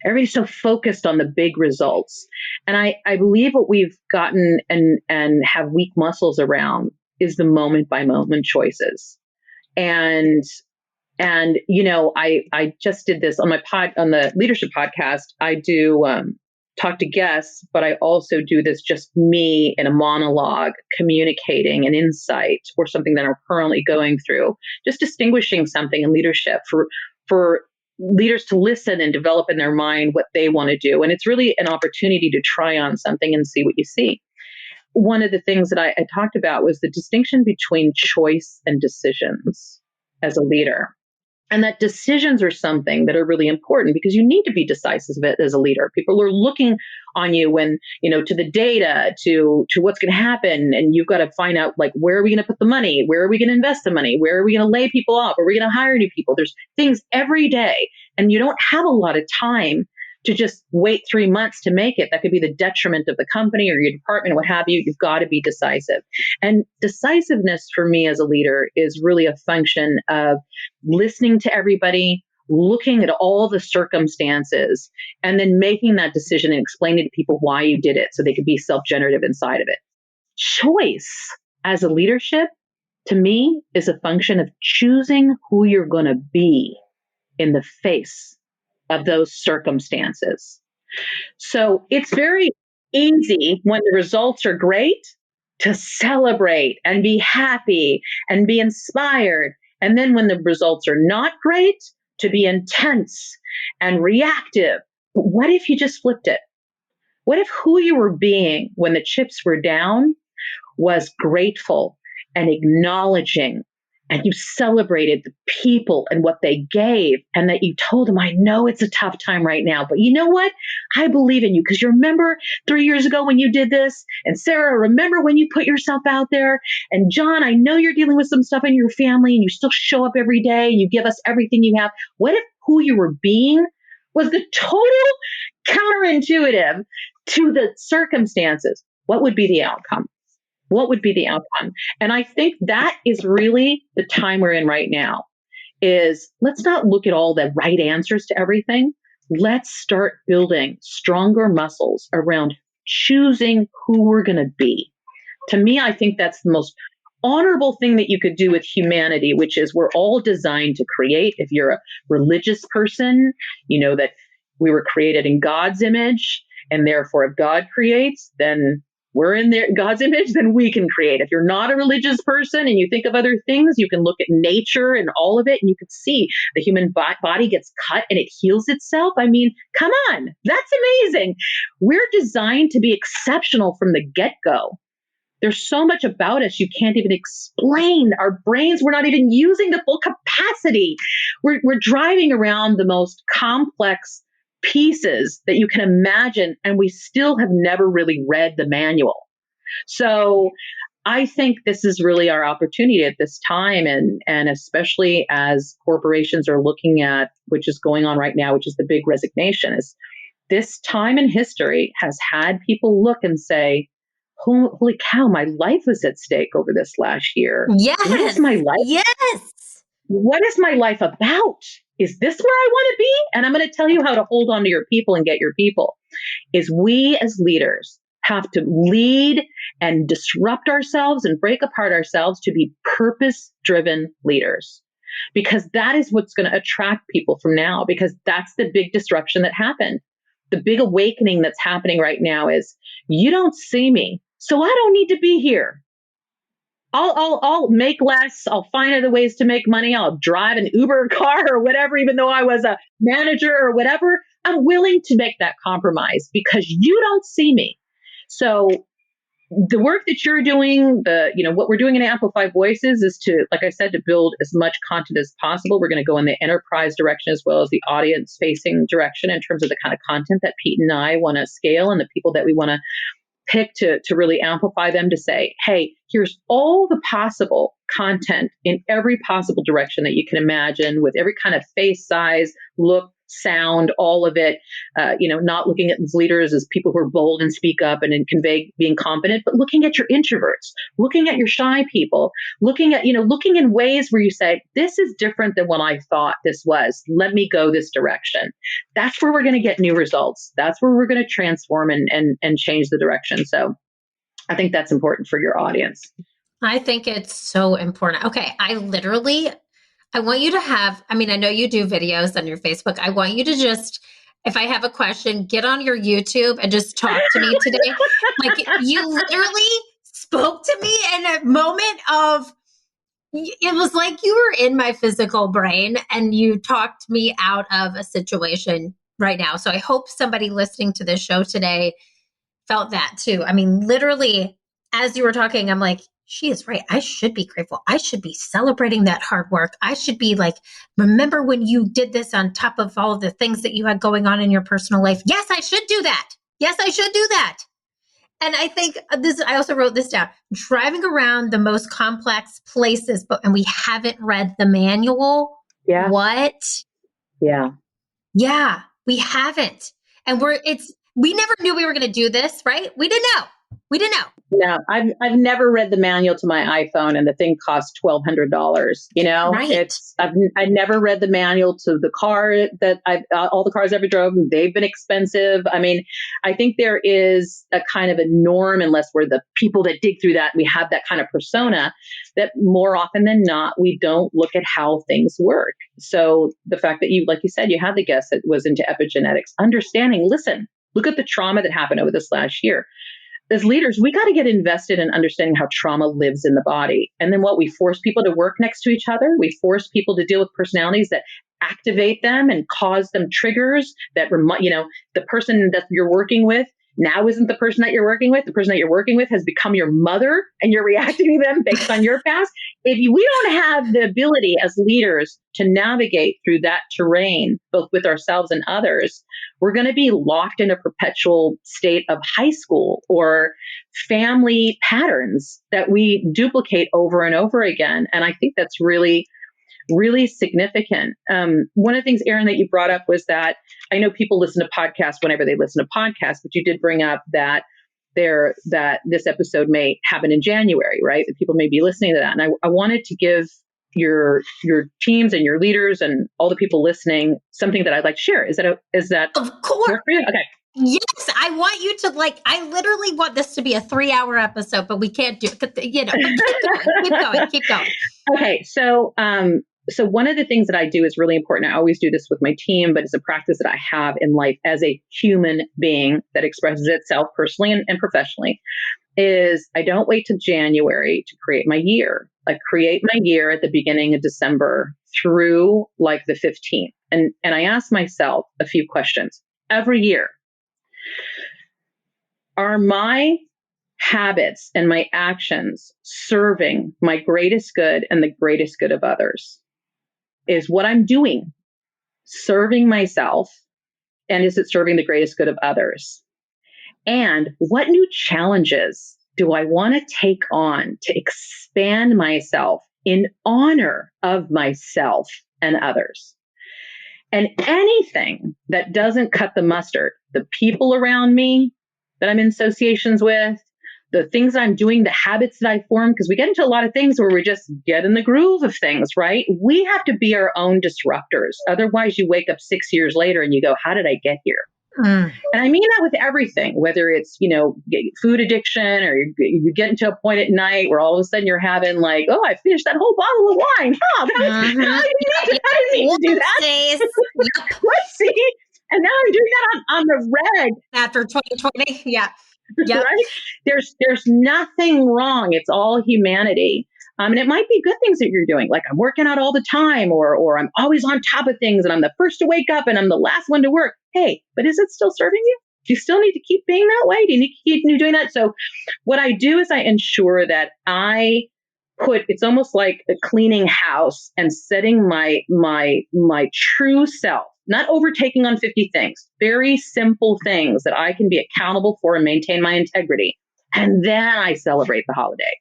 Everybody's so focused on the big results. And I believe what we've gotten and have weak muscles around is the moment by moment choices. And I just did this on on the leadership podcast. I do talk to guests, but I also do this just me in a monologue, communicating an insight or something that I'm currently going through, just distinguishing something in leadership for leaders to listen and develop in their mind what they want to do. And it's really an opportunity to try on something and see what you see. One of the things that I talked about was the distinction between choice and decisions as a leader. And that decisions are something that are really important because you need to be decisive as a leader. People are looking on you when, to the data, to what's going to happen. And you've got to find out, like, where are we going to put the money? Where are we going to invest the money? Where are we going to lay people off? Are we going to hire new people? There's things every day. And you don't have a lot of time to just wait 3 months to make it. That could be the detriment of the company or your department, what have you. You've got to be decisive. And decisiveness for me as a leader is really a function of listening to everybody, looking at all the circumstances, and then making that decision and explaining to people why you did it so they could be self-generative inside of it. Choice as a leadership, to me, is a function of choosing who you're going to be in the face of those circumstances. So it's very easy when the results are great to celebrate and be happy and be inspired. And then when the results are not great, to be intense and reactive. But what if you just flipped it? What if who you were being when the chips were down was grateful and acknowledging, and you celebrated the people and what they gave, and that you told them, I know it's a tough time right now, but you know what? I believe in you because you remember 3 years ago when you did this, and Sarah, remember when you put yourself out there, and John, I know you're dealing with some stuff in your family and you still show up every day and you give us everything you have. What if who you were being was the total counterintuitive to the circumstances? What would be the outcome? What would be the outcome? And I think that is really the time we're in right now, is let's not look at all the right answers to everything. Let's start building stronger muscles around choosing who we're going to be. To me, I think that's the most honorable thing that you could do with humanity, which is we're all designed to create. If you're a religious person, you know that we were created in God's image, and therefore if God creates, then we're in God's image, then we can create. If you're not a religious person and you think of other things, you can look at nature and all of it, and you can see the human body gets cut and it heals itself. I mean, come on, that's amazing. We're designed to be exceptional from the get-go. There's so much about us you can't even explain. Our brains, we're not even using the full capacity. We're driving around the most complex pieces that you can imagine, and we still have never really read the manual. So I think this is really our opportunity at this time, and especially as corporations are looking at, which is going on right now, which is the big resignation, is this time in history has had people look and say, holy cow, my life was at stake over this last year. Yes. What is my life? Yes. What is my life about? Is this where I want to be? And I'm going to tell you how to hold on to your people and get your people. Is we as leaders have to lead and disrupt ourselves and break apart ourselves to be purpose-driven leaders. Because that is what's going to attract people from now, because that's the big disruption that happened. The big awakening that's happening right now is, you don't see me, so I don't need to be here. I'll make less. I'll find other ways to make money. I'll drive an Uber car or whatever, even though I was a manager or whatever. I'm willing to make that compromise because you don't see me. So the work that you're doing, what we're doing in Amplify Voices is to, like I said, to build as much content as possible. We're going to go in the enterprise direction as well as the audience facing direction in terms of the kind of content that Pete and I want to scale and the people that we want to pick to really amplify them, to say, hey, here's all the possible content in every possible direction that you can imagine, with every kind of face, size, look, sound, all of it, not looking at these leaders as people who are bold and speak up and convey being confident, but looking at your introverts, looking at your shy people, looking in ways where you say, this is different than what I thought this was. Let me go this direction. That's where we're going to get new results. That's where we're going to transform and change the direction. So I think that's important for your audience. I think it's so important. Okay. I want you to have, I know you do videos on your Facebook. I want you to just, if I have a question, get on your YouTube and just talk to me today. Like, you literally spoke to me in a moment of, it was like you were in my physical brain and you talked me out of a situation right now. So I hope somebody listening to this show today felt that too. Literally, as you were talking, I'm like, she is right. I should be grateful. I should be celebrating that hard work. I should be like, remember when you did this on top of all of the things that you had going on in your personal life? Yes, I should do that. Yes, I should do that. And I think I also wrote this down, driving around the most complex places, and we haven't read the manual. Yeah. What? Yeah. Yeah, we haven't. And we never knew we were going to do this, right? We didn't know. No, I've never read the manual to my iPhone, and the thing costs $1,200. Right. I never read the manual to the car that all the cars I ever drove. They've been expensive. I think there is a kind of a norm, unless we're the people that dig through that, we have that kind of persona, that more often than not, we don't look at how things work. So the fact that like you said, you had the guest that was into epigenetics, understanding, listen, look at the trauma that happened over this last year. As leaders, we got to get invested in understanding how trauma lives in the body. And then we force people to work next to each other. We force people to deal with personalities that activate them and cause them triggers that, the person that you're working with now isn't the person that you're working with. The person that you're working with has become your mother, and you're reacting to them based on your past. We don't have the ability as leaders to navigate through that terrain, both with ourselves and others, we're going to be locked in a perpetual state of high school or family patterns that we duplicate over and over again. And I think that's really, really significant. One of the things, Erin, that you brought up was that I know people listen to podcasts whenever they listen to podcasts, but you did bring up that this episode may happen in January, right? That people may be listening to that. And I wanted to give your teams and your leaders and all the people listening something that I'd like to share. Is that of course? Okay. Yes, I want you to I literally want this to be a 3-hour episode, but we can't do it. But keep going. Okay. So one of the things that I do is really important. I always do this with my team, but it's a practice that I have in life as a human being that expresses itself personally and professionally, is I don't wait till January to create my year. I create my year at the beginning of December through like the 15th. And I ask myself a few questions every year. Are my habits and my actions serving my greatest good and the greatest good of others? Is what I'm doing serving myself, and is it serving the greatest good of others? And what new challenges do I want to take on to expand myself in honor of myself and others? And anything that doesn't cut the mustard, the people around me that I'm in associations with, the things I'm doing, the habits that I form, because we get into a lot of things where we just get in the groove of things, right? We have to be our own disruptors. Otherwise, you wake up 6 years later and you go, how did I get here? And I mean that with everything, whether it's, food addiction, or you get into a point at night where all of a sudden you're having like, oh, I finished that whole bottle of wine. Oh, I didn't mean to do that. Let's see. And now I'm doing that on the reg. After 2020. Yeah. Yep. Right? There's nothing wrong. It's all humanity. And it might be good things that you're doing, like I'm working out all the time, or I'm always on top of things and I'm the first to wake up and I'm the last one to work. Hey, but is it still serving you? Do you still need to keep being that way? Do you need to keep doing that? So what I do is I ensure that it's almost like a cleaning house and setting my true self, not overtaking on 50 things, very simple things that I can be accountable for and maintain my integrity. And then I celebrate the holiday.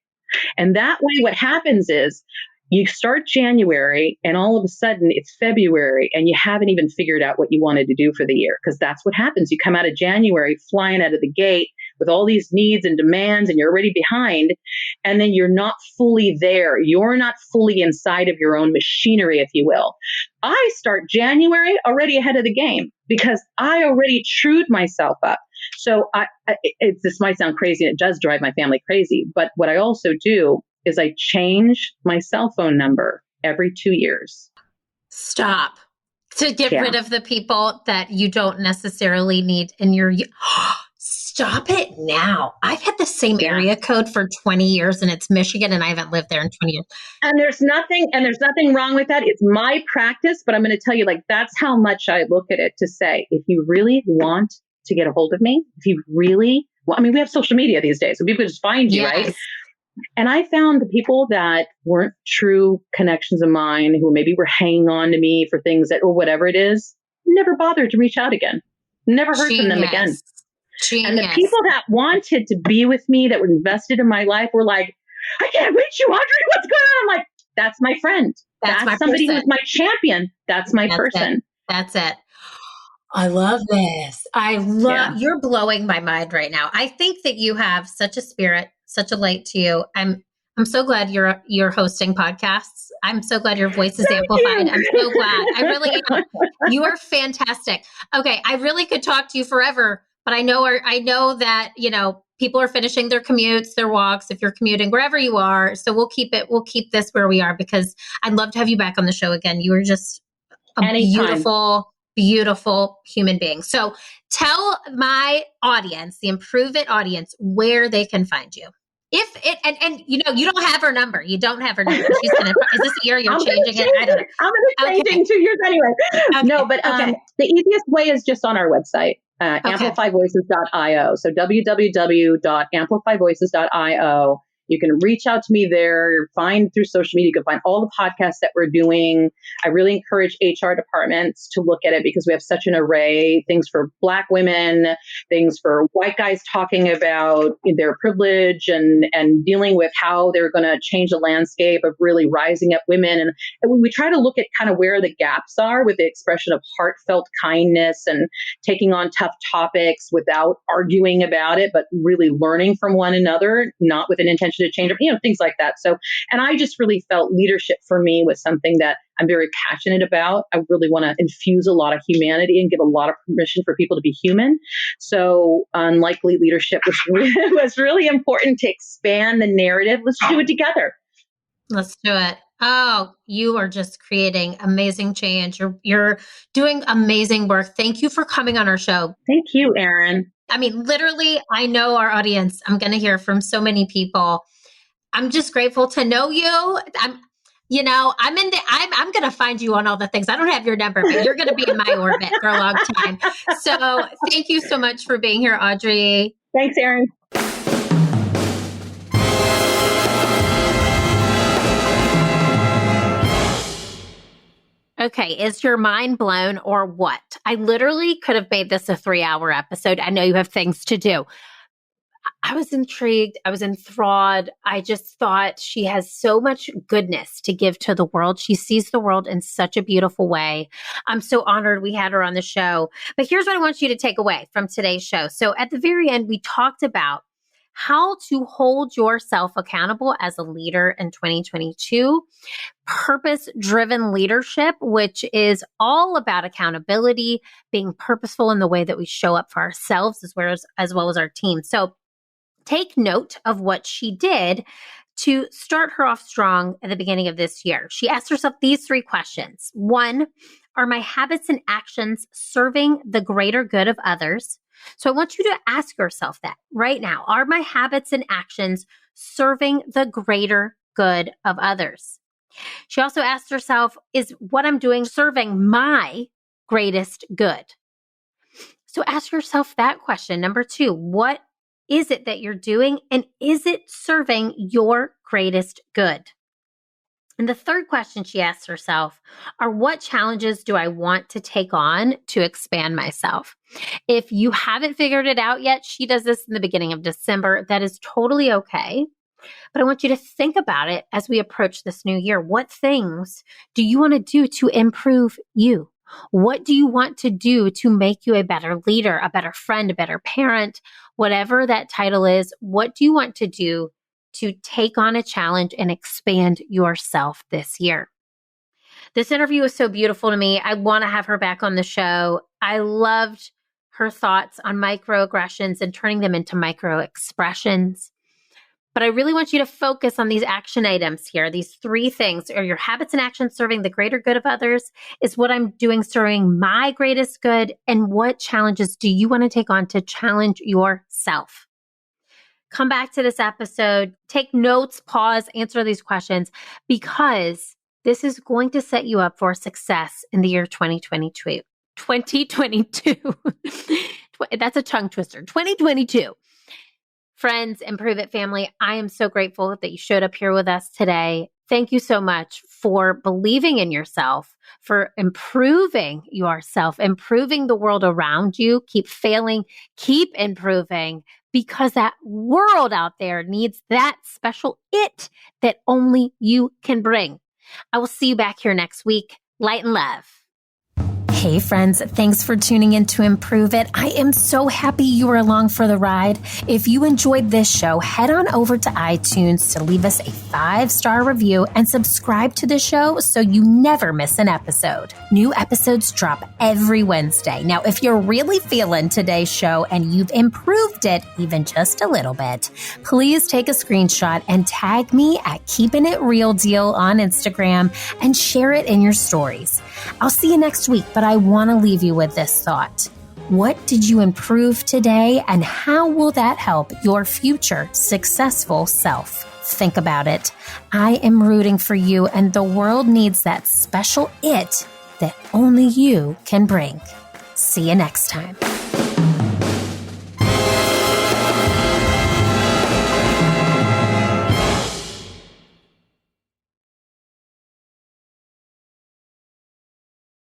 And that way, what happens is You start January and all of a sudden it's February and you haven't even figured out what you wanted to do for the year. Because that's what happens. You come out of January flying out of the gate with all these needs and demands and you're already behind. And then you're not fully there. You're not fully inside of your own machinery, if you will. I start January already ahead of the game because I already trued myself up. So this might sound crazy. And it does drive my family crazy. But what I also do is I change my cell phone number every 2 years. Stop. To get rid of the people that you don't necessarily need in your... Stop it now. I've had the same area code for 20 years and it's Michigan and I haven't lived there in 20 years. And there's nothing wrong with that. It's my practice, but I'm going to tell you, like, that's how much I look at it to say, if you really want to get a hold of me, if you really, well, I mean, we have social media these days, so people just find you, right? And I found the people that weren't true connections of mine, who maybe were hanging on to me for things that, or whatever it is, never bothered to reach out again. Never heard from them again. And the people that wanted to be with me, that were invested in my life, were like, I can't reach you, Audrey. What's going on? I'm like, that's my friend. That's somebody who's my champion. That's my person. That's it. I love this. You're blowing my mind right now. I think that you have such a spirit, such a light to you. I'm so glad you're hosting podcasts. I'm so glad your voice is amplified. I'm so glad. I really am. You are fantastic. Okay, I really could talk to you forever, but I know that, people are finishing their commutes, their walks, if you're commuting, wherever you are. So we'll keep this where we are, because I'd love to have you back on the show again. You are just a beautiful human being. So tell my audience, the Improve It audience, where they can find you. You don't have her number. You don't have her number. Is this a year you're changing it? I don't know. I'm going to change it in 2 years anyway. Okay. No, but the easiest way is just on our website, amplifyvoices.io. So www.amplifyvoices.io. You can reach out to me there, find through social media. You can find all the podcasts that we're doing. I really encourage HR departments to look at it, because we have such an array, things for Black women, things for white guys talking about their privilege and dealing with how they're going to change the landscape of really rising up women. And we try to look at kind of where the gaps are with the expression of heartfelt kindness and taking on tough topics without arguing about it, but really learning from one another, not with an intention to change, things like that. So, and I just really felt leadership for me was something that I'm very passionate about. I really want to infuse a lot of humanity and give a lot of permission for people to be human. So unlikely leadership was really important to expand the narrative. Let's do it together. Let's do it. Oh, you are just creating amazing change. You're doing amazing work. Thank you for coming on our show. Thank you, Erin. I mean, literally, I know our audience. I'm going to hear from so many people. I'm just grateful to know you. I'm going to find you on all the things. I don't have your number, but you're going to be in my orbit for a long time. So thank you so much for being here, Audrey. Thanks, Erin. Okay, is your mind blown or what? I literally could have made this a 3-hour episode. I know you have things to do. I was intrigued. I was enthralled. I just thought she has so much goodness to give to the world. She sees the world in such a beautiful way. I'm so honored we had her on the show. But here's what I want you to take away from today's show. So at the very end, we talked about how to hold yourself accountable as a leader in 2022, purpose-driven leadership, which is all about accountability, being purposeful in the way that we show up for ourselves as well as our team. So take note of what she did to start her off strong at the beginning of this year. She asked herself these 3 questions. 1, are my habits and actions serving the greater good of others? So I want you to ask yourself that right now. Are my habits and actions serving the greater good of others? She also asked herself, is what I'm doing serving my greatest good? So ask yourself that question. Number 2, what is it that you're doing, and is it serving your greatest good? And the third question she asks herself are, what challenges do I want to take on to expand myself? If you haven't figured it out yet, she does this in the beginning of December. That is totally okay. But I want you to think about it as we approach this new year. What things do you want to do to improve you? What do you want to do to make you a better leader, a better friend, a better parent, whatever that title is? What do you want to do to take on a challenge and expand yourself this year? This interview was so beautiful to me. I want to have her back on the show. I loved her thoughts on microaggressions and turning them into micro expressions. But I really want you to focus on these action items here. These 3 things are your habits and actions serving the greater good of others. Is what I'm doing serving my greatest good? And what challenges do you want to take on to challenge yourself? Come back to this episode, take notes, pause, answer these questions, because this is going to set you up for success in the year 2022. 2022. That's a tongue twister. 2022. Friends, Improve It family, I am so grateful that you showed up here with us today. Thank you so much for believing in yourself, for improving yourself, improving the world around you. Keep failing, keep improving, because that world out there needs that special it that only you can bring. I will see you back here next week. Light and love. Hey friends, thanks for tuning in to Improve It. I am so happy you were along for the ride. If you enjoyed this show, head on over to iTunes to leave us a 5-star review and subscribe to the show so you never miss an episode. New episodes drop every Wednesday. Now, if you're really feeling today's show and you've improved it even just a little bit, please take a screenshot and tag me at Keeping It Real Deal on Instagram and share it in your stories. I'll see you next week, but I want to leave you with this thought. What did you improve today, and how will that help your future successful self? Think about it. I am rooting for you, and the world needs that special it that only you can bring. See you next time.